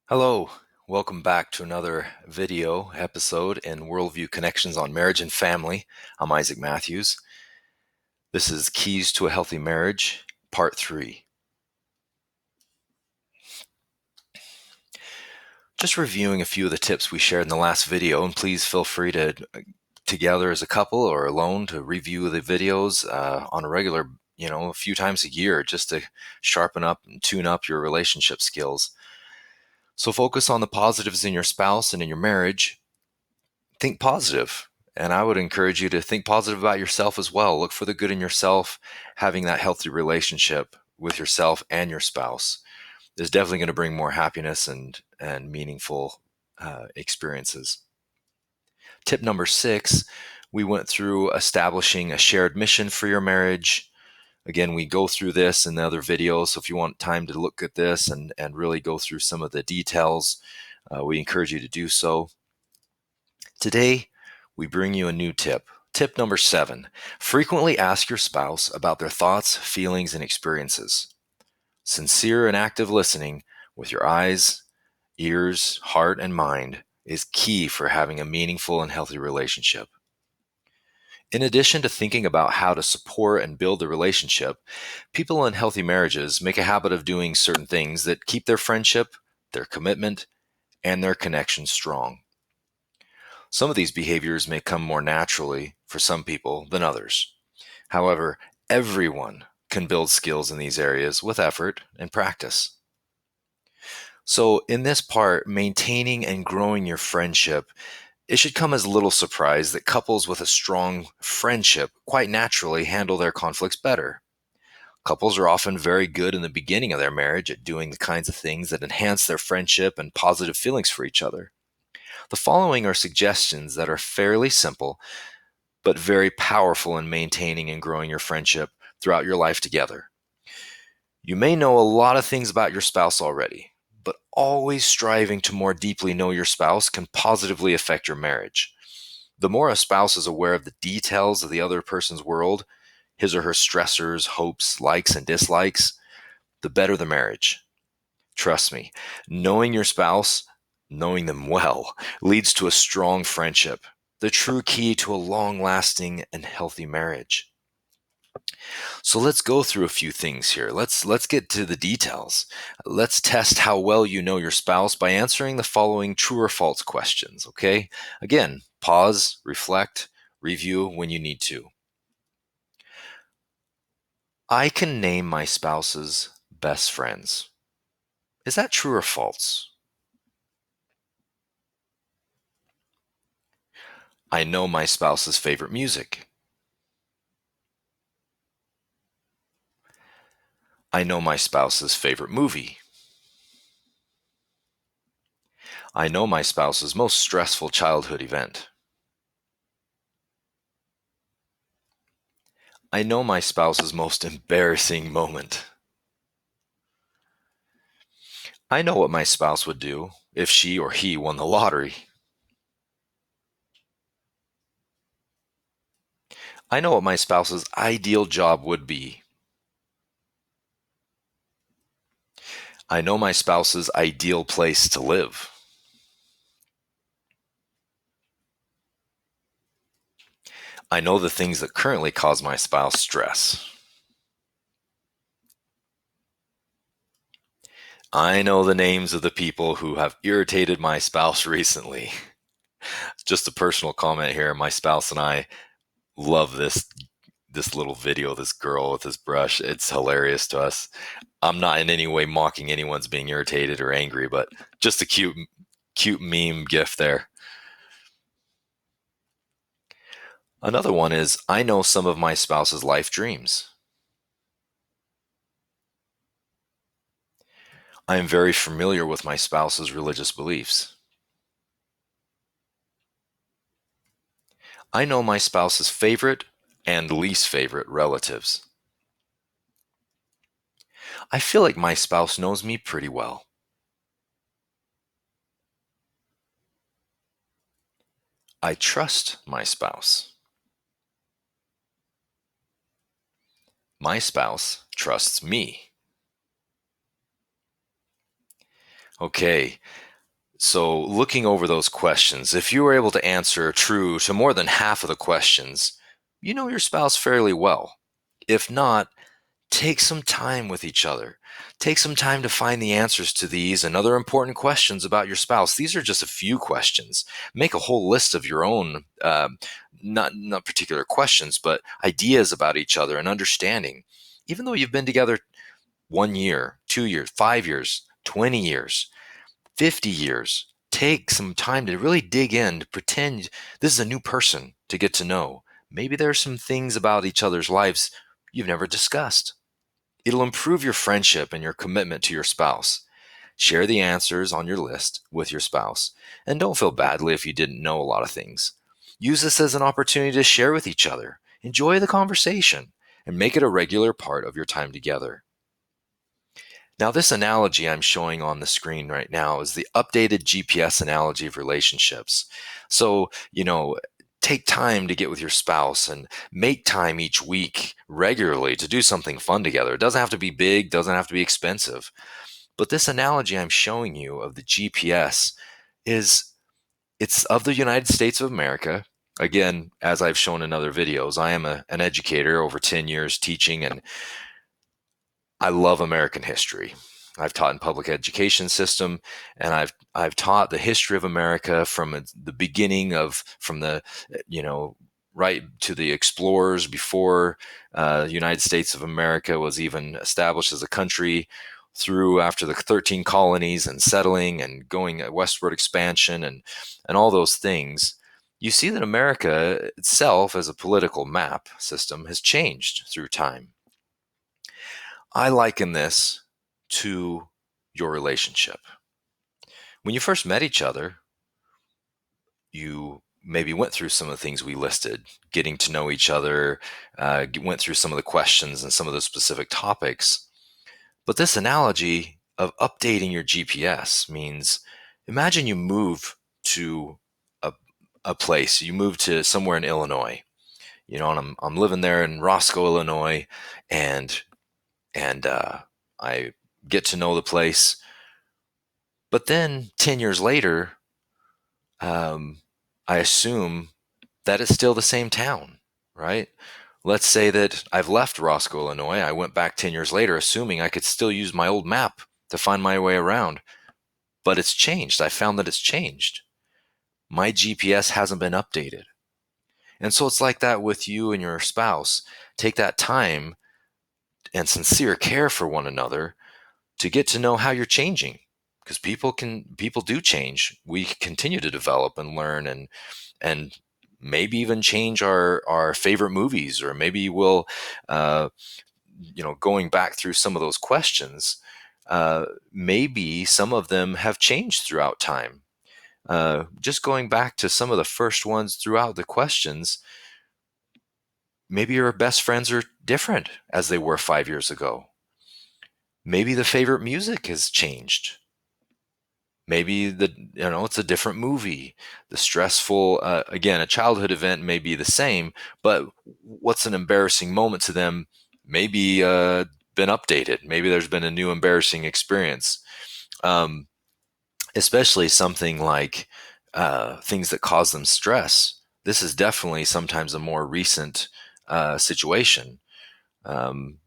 Hello, welcome back to another video episode in Worldview Connections on Marriage and Family. I'm Isaac Matthews. This is Keys to a Healthy Marriage, Part 3. Just reviewing a few of the tips we shared in the last video, and please feel free to, together as a couple or alone, to review the videos on a regular, a few times a year, just to sharpen up and tune up your relationship skills. So focus on the positives in your spouse and in your marriage. Think positive. And I would encourage you to think positive about yourself as well. Look for the good in yourself. Having that healthy relationship with yourself and your spouse is definitely going to bring more happiness and meaningful experiences. Tip number 6, we went through establishing a shared mission for your marriage. Again, we go through this in the other videos. So if you want time to look at this and really go through some of the details, we encourage you to do so. Today, we bring you a new tip. Tip number 7, frequently ask your spouse about their thoughts, feelings, and experiences. Sincere and active listening with your eyes, ears, heart, and mind is key for having a meaningful and healthy relationship. In addition to thinking about how to support and build the relationship, people in healthy marriages make a habit of doing certain things that keep their friendship, their commitment, and their connection strong. Some of these behaviors may come more naturally for some people than others. However, everyone can build skills in these areas with effort and practice. So, in this part, maintaining and growing your friendship, it should come as a little surprise that couples with a strong friendship quite naturally handle their conflicts better. Couples are often very good in the beginning of their marriage at doing the kinds of things that enhance their friendship and positive feelings for each other. The following are suggestions that are fairly simple but very powerful in maintaining and growing your friendship throughout your life together. You may know a lot of things about your spouse already, but always striving to more deeply know your spouse can positively affect your marriage. The more a spouse is aware of the details of the other person's world, his or her stressors, hopes, likes, and dislikes, the better the marriage. Trust me, knowing your spouse, knowing them well, leads to a strong friendship, the true key to a long-lasting and healthy marriage. So let's go through a few things here. Let's get to the details. Let's test how well you know your spouse by answering the following true or false questions, okay? Again, pause, reflect, review when you need to. I can name my spouse's best friends. Is that true or false? I know my spouse's favorite music. I know my spouse's favorite movie. I know my spouse's most stressful childhood event. I know my spouse's most embarrassing moment. I know what my spouse would do if she or he won the lottery. I know what my spouse's ideal job would be. I know my spouse's ideal place to live. I know the things that currently cause my spouse stress. I know the names of the people who have irritated my spouse recently. Just a personal comment here. My spouse and I love this little video, this girl with this brush. It's hilarious to us. I'm not in any way mocking anyone's being irritated or angry, but just a cute meme gif there. Another one is I know some of my spouse's life dreams. I am very familiar with my spouse's religious beliefs. I know my spouse's favorite and least favorite relatives. I feel like my spouse knows me pretty well. I trust my spouse. My spouse trusts me. Okay. So, looking over those questions, if you were able to answer true to more than half of the questions, you know your spouse fairly well. If not, take some time with each other. Take some time to find the answers to these and other important questions about your spouse. These are just a few questions. Make a whole list of your own, not particular questions, but ideas about each other and understanding. Even though you've been together 1 year, 2 years, 5 years, 20 years, 50 years, take some time to really dig in, to pretend this is a new person to get to know. Maybe there are some things about each other's lives you've never discussed. It'll improve your friendship and your commitment to your spouse. Share the answers on your list with your spouse, and don't feel badly if you didn't know a lot of things. Use this as an opportunity to share with each other. Enjoy the conversation and make it a regular part of your time together. Now, this analogy I'm showing on the screen right now is the updated GPS analogy of relationships. So, take time to get with your spouse and make time each week regularly to do something fun together. It doesn't have to be big, doesn't have to be expensive. But this analogy I'm showing you of the GPS is it's of the United States of America. Again, as I've shown in other videos, I am an educator over 10 years teaching, and I love American history. I've taught in public education system, and I've taught the history of America from the beginning of from the you know right to the explorers before the United States of America was even established as a country, through after the 13 colonies and settling and going westward expansion and all those things. You see that America itself as a political map system has changed through time. I liken this to your relationship. When you first met each other, you maybe went through some of the things we listed, getting to know each other, went through some of the questions and some of the specific topics. But this analogy of updating your GPS means imagine you move to a, a place, you move to somewhere in Illinois, and I'm living there in Roscoe, Illinois, and and I get to know the place. But then 10 years later, um, I assume that it's still the same town, right? Let's say that I've left Roscoe, Illinois. I went back 10 years later, assuming I could still use my old map to find my way around. But it's changed. I found that it's changed. My GPS hasn't been updated. And so it's like that with you and your spouse. Take that time and sincere care for one another to get to know how you're changing, because people do change. We continue to develop and learn, and maybe even change our favorite movies, or maybe we'll uh, going back through some of those questions, maybe some of them have changed throughout time. Just going back to some of the first ones throughout the questions, maybe your best friends are different as they were 5 years ago. Maybe the favorite music has changed. Maybe it's a different movie. The stressful, again, a childhood event may be the same, but what's an embarrassing moment to them maybe been updated. Maybe there's been a new embarrassing experience. Um, Especially something like things that cause them stress. This is definitely sometimes a more recent situation.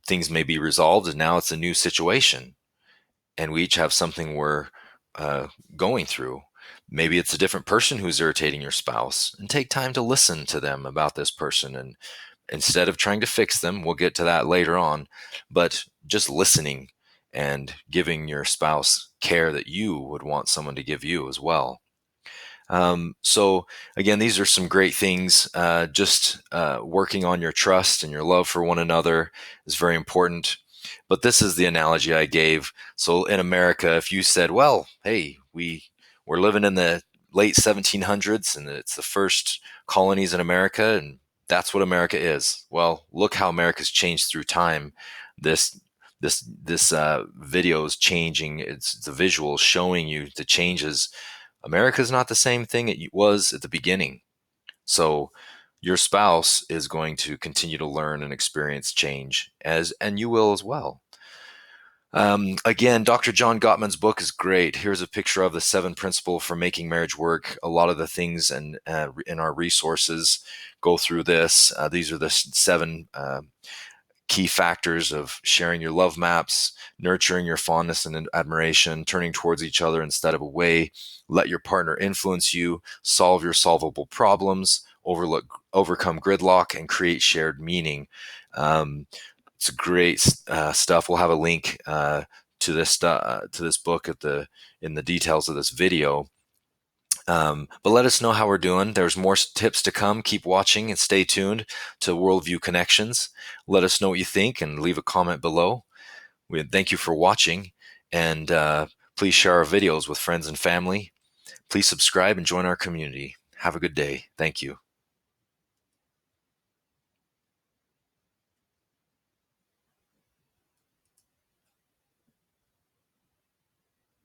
Things may be resolved, and now it's a new situation, and we each have something we're uh, going through. Maybe it's a different person who's irritating your spouse, and take time to listen to them about this person. And instead of trying to fix them, we'll get to that later on, but just listening and giving your spouse care that you would want someone to give you as well. So again, these are some great things. Just working on your trust and your love for one another is very important. But this is the analogy I gave. So in America, if you said, "Well, hey, we're living in the late 1700s, and it's the first colonies in America, and that's what America is." Well, look how America's changed through time. This this video is changing. It's the visuals showing you the changes. America's not the same thing it was at the beginning. So your spouse is going to continue to learn and experience change, and you will as well. Again, Dr. John Gottman's book is great. Here's a picture of the seven principle for making marriage work. A lot of the things in our resources go through this. These are the seven key factors of sharing your love maps, nurturing your fondness and admiration, turning towards each other instead of away, let your partner influence you, solve your solvable problems, overcome gridlock, and create shared meaning. Um, it's great stuff. We'll have a link to this book at the in the details of this video. But let us know how we're doing. There's more tips to come. Keep watching and stay tuned to Worldview Connections. Let us know what you think and leave a comment below. We thank you for watching, and please share our videos with friends and family. Please subscribe and join our community. Have a good day. Thank you.